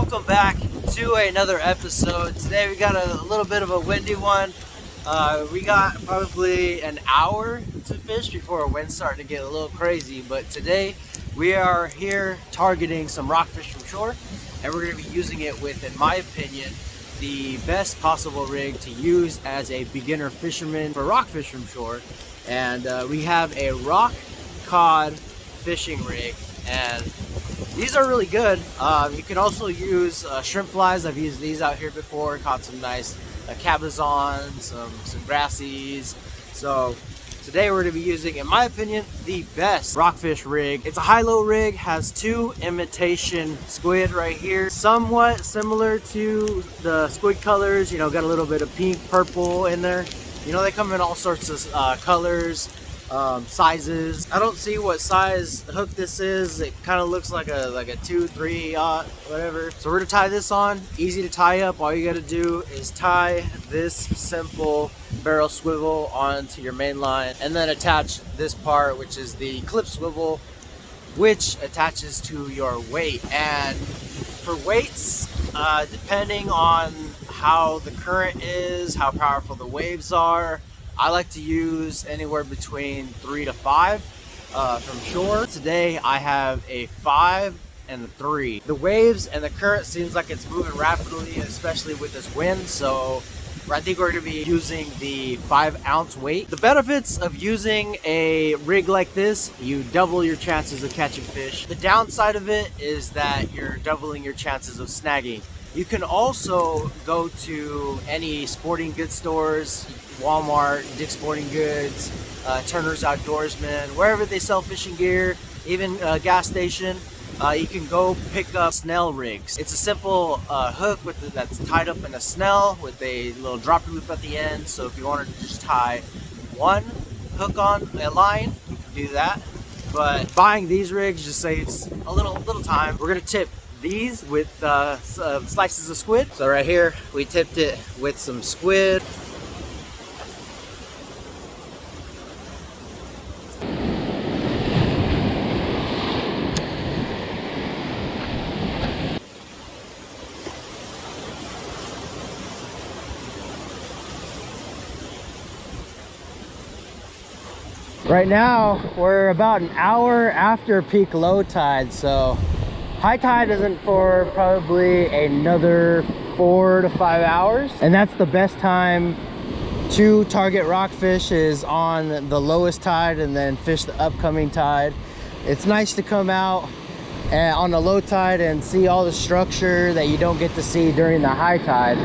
welcome back to another episode. Today we got a little bit of a windy one. We got probably an hour to fish before our wind's starting to get a little crazy, but today we are here targeting some rockfish from shore, and we're going to be using it with, in my opinion, the best possible rig to use as a beginner fisherman for rockfish from shore. And we have a rock cod fishing rig, and these are really good. You can also use shrimp flies. I've used these out here before, caught some nice cabezons, some grassies. So today we're going to be using, in my opinion, the best rockfish rig. It's a high-low rig, has two imitation squid right here, somewhat similar to the squid colors. You know, got a little bit of pink, purple in there. You know, they come in all sorts of colors, sizes. I don't see what size hook this is. It kind of looks like a 2, 3, whatever. So we're gonna tie this on. Easy to tie up. All you gotta do is tie this simple barrel swivel onto your main line, and then attach this part, which is the clip swivel, which attaches to your weight. And for weights, depending on how the current is, how powerful the waves are, I like to use anywhere between 3 to 5 from shore. Today I have a 5 and a 3. The waves and the current seems like it's moving rapidly, especially with this wind, so I think we're going to be using the 5-ounce weight. The benefits of using a rig like this: you double your chances of catching fish. The downside of it is that you're doubling your chances of snagging. You can also go to any sporting goods stores, Walmart, Dick's Sporting Goods, Turner's Outdoorsman, wherever they sell fishing gear, even a gas station. You can go pick up snell rigs. It's a simple hook that's tied up in a snell with a little drop loop at the end. So if you wanted to just tie one hook on a line, you can do that. But buying these rigs just saves a little time. We're gonna tip these with slices of squid. So right here, we tipped it with some squid. Right now, we're about an hour after peak low tide, so high tide isn't for probably another 4 to 5 hours. And that's the best time to target rockfish, is on the lowest tide and then fish the upcoming tide. It's nice to come out on the low tide and see all the structure that you don't get to see during the high tide.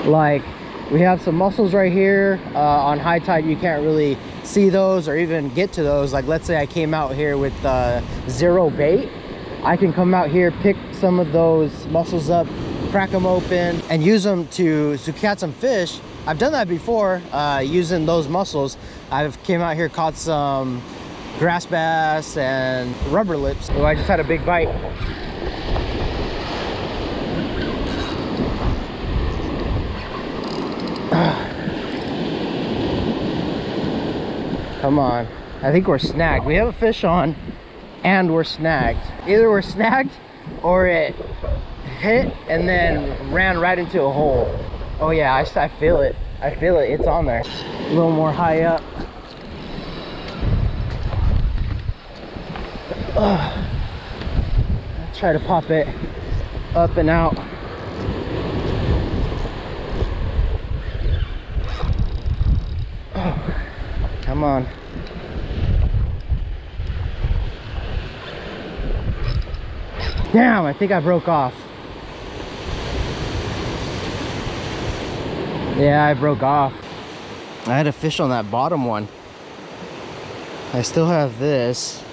Like, we have some mussels right here. On high tide you can't really see those or even get to those. Like, let's say I came out here with zero bait, I can come out here, pick some of those mussels up, crack them open, and use them to catch some fish. I've done that before, using those mussels. I've came out here, caught some grass bass and rubber lips. Oh, I just had a big bite. Come on. I think we're snagged. We have a fish on and we're snagged. Either we're snagged or it hit and then ran right into a hole. Oh yeah, I feel it. I feel it. It's on there. A little more high up. Let's try to pop it up and out. Come on. Damn, I think I broke off. Yeah, I broke off. I had a fish on that bottom one. I still have this.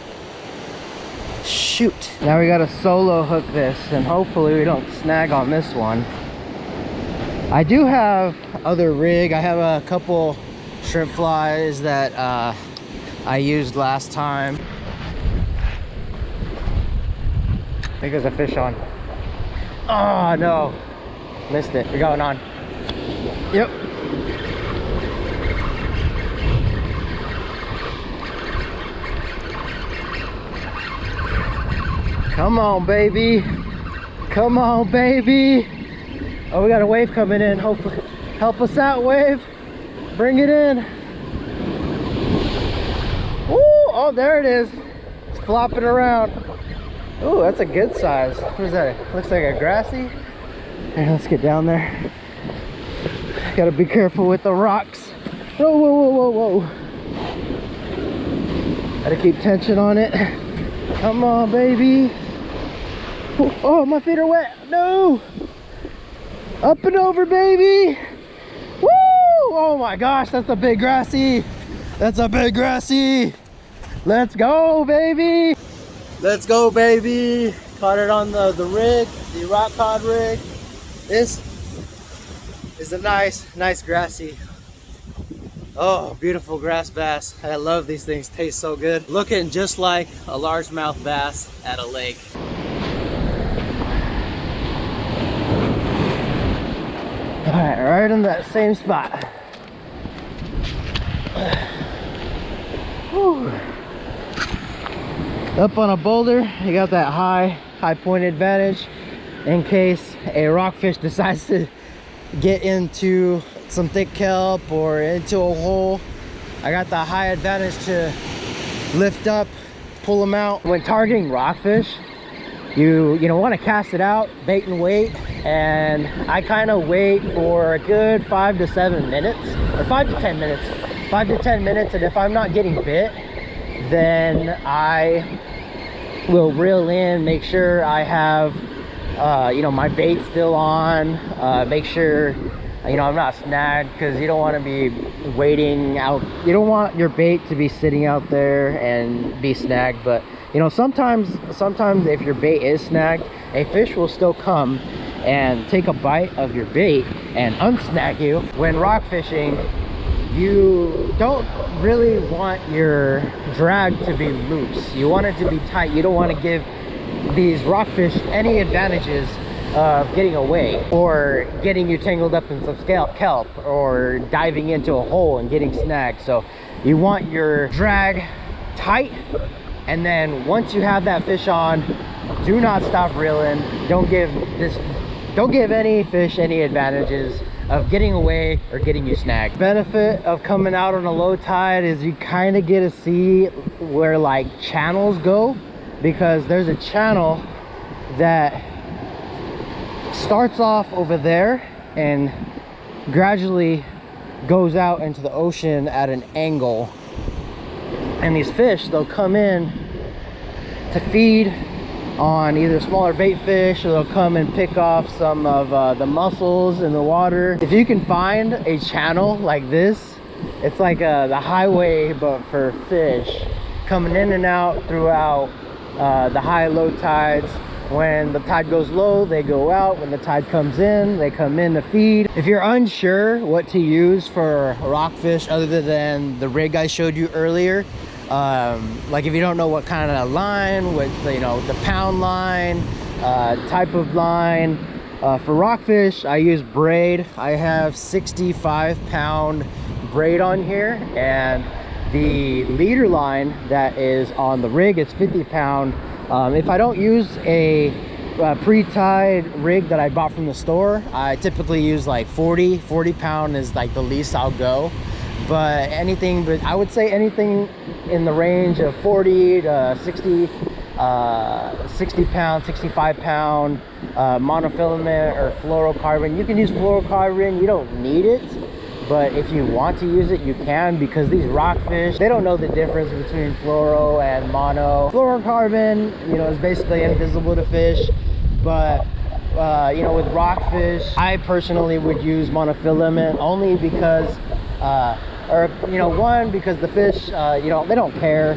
Shoot. Now we gotta solo hook this, and hopefully we don't snag on this one. I do have other rig. I have a couple shrimp flies that I used last time. I think there's a fish on. Oh no, missed it. We're going on. Yep. Come on, baby. Come on, baby. Oh, we got a wave coming in. Hopefully, help us out, wave. Bring it in. Ooh, oh, there it is. It's flopping around. Ooh, that's a good size. What is that? Looks like a grassy. Here, let's get down there. Gotta be careful with the rocks. Whoa, whoa, whoa, whoa, whoa. Gotta keep tension on it. Come on, baby. Oh, my feet are wet. No. Up and over, baby. Woo! Oh my gosh, that's a big grassy. That's a big grassy. Let's go, baby. Let's go, baby. Caught it on the rig, the rock cod rig. This is a nice grassy. Oh, beautiful grass bass. I love these things, taste so good. Looking just like a largemouth bass at a lake. All right in that same spot. Whew. Up on a boulder, you got that high point advantage in case a rockfish decides to get into some thick kelp or into a hole. I got the high advantage to lift up, pull them out. When targeting rockfish, you don't want to cast it out, bait and wait, and I kind of wait for a good 5 to 7 minutes, or 5 to 10 minutes, 5 to 10 minutes, and if I'm not getting bit, then I will reel in, make sure I have my bait still on, make sure I'm not snagged, because you don't want to be waiting out. You don't want your bait to be sitting out there and be snagged. But sometimes if your bait is snagged, a fish will still come and take a bite of your bait and unsnag you. When rock fishing, you don't really want your drag to be loose. You want it to be tight. You don't want to give these rockfish any advantages of getting away or getting you tangled up in some kelp or diving into a hole and getting snagged. So you want your drag tight, and then once you have that fish on, do not stop reeling. Don't give any fish any advantages of getting away or getting you snagged. Benefit of coming out on a low tide is you kind of get to see where like channels go, because there's a channel that starts off over there and gradually goes out into the ocean at an angle, and these fish, they'll come in to feed on either smaller bait fish, or they'll come and pick off some of the mussels in the water. If you can find a channel like this, it's like the highway but for fish, coming in and out throughout the high low tides. When the tide goes low, they go out. When the tide comes in, they come in to feed. If you're unsure what to use for rockfish other than the rig I showed you earlier, like if you don't know what kind of line, what the pound line, type of line, for rockfish I use braid. I have 65-pound braid on here, and the leader line that is on the rig is 50-pound. If I don't use a pre-tied rig that I bought from the store, I typically use like 40 pound is like the least I'll go. But I would say anything in the range of 40 to 60 pound, 65 pound monofilament or fluorocarbon. You can use fluorocarbon, you don't need it, but if you want to use it, you can, because these rockfish, they don't know the difference between fluoro and mono. Fluorocarbon, is basically invisible to fish, but with rockfish, I personally would use monofilament only because one, because the fish, they don't care,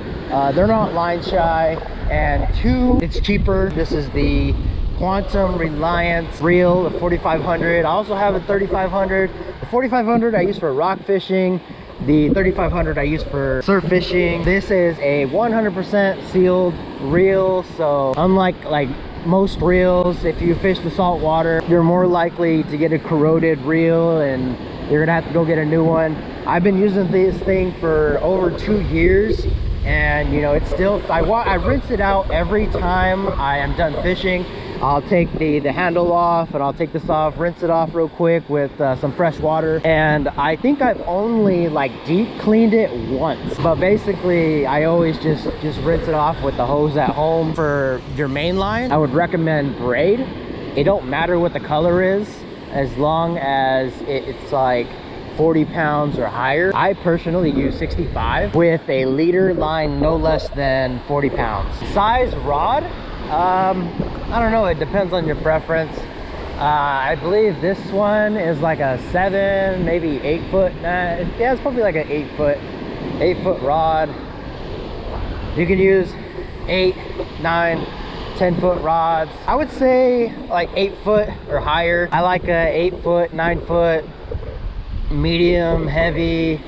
they're not line shy, and two, it's cheaper. This is the Quantum Reliance reel, the 4500. I also have a 3500. The 4500 I use for rock fishing. The 3500 I use for surf fishing. This is a 100% sealed reel, so unlike like most reels, if you fish the salt water, you're more likely to get a corroded reel and you're gonna have to go get a new one. I've been using this thing for over 2 years, and it's still, I rinse it out every time I am done fishing. I'll take the handle off, and I'll take this off, rinse it off real quick with some fresh water. And I think I've only like deep cleaned it once, but basically I always just rinse it off with the hose at home. For your main line, I would recommend braid. It don't matter what the color is, as long as it's like 40 pounds or higher. I personally use 65 with a leader line no less than 40 pounds. Size rod, I don't know, it depends on your preference. I believe this one is like a 7, maybe 8 foot. Yeah, it's probably like an 8 foot rod. You can use 8, 9, 10 foot rods. I would say like 8 foot or higher. I like a 8 foot, 9 foot, medium, heavy,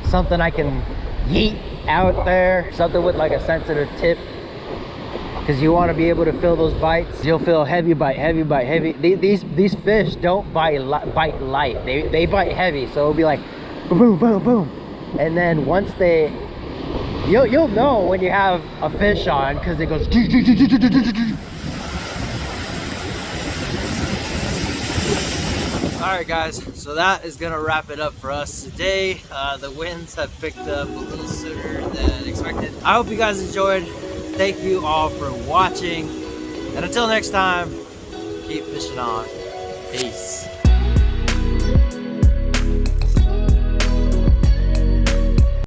something I can yeet out there, something with like a sensitive tip, because you want to be able to feel those bites. You'll feel heavy bite, heavy bite, heavy. These fish don't bite light. They bite heavy, so it'll be like boom, boom, boom, and then once they, you'll know when you have a fish on, because it goes. Alright guys, so that is gonna wrap it up for us today. The winds have picked up a little sooner than expected. I hope you guys enjoyed. Thank you all for watching, and until next time, keep fishing on. Peace.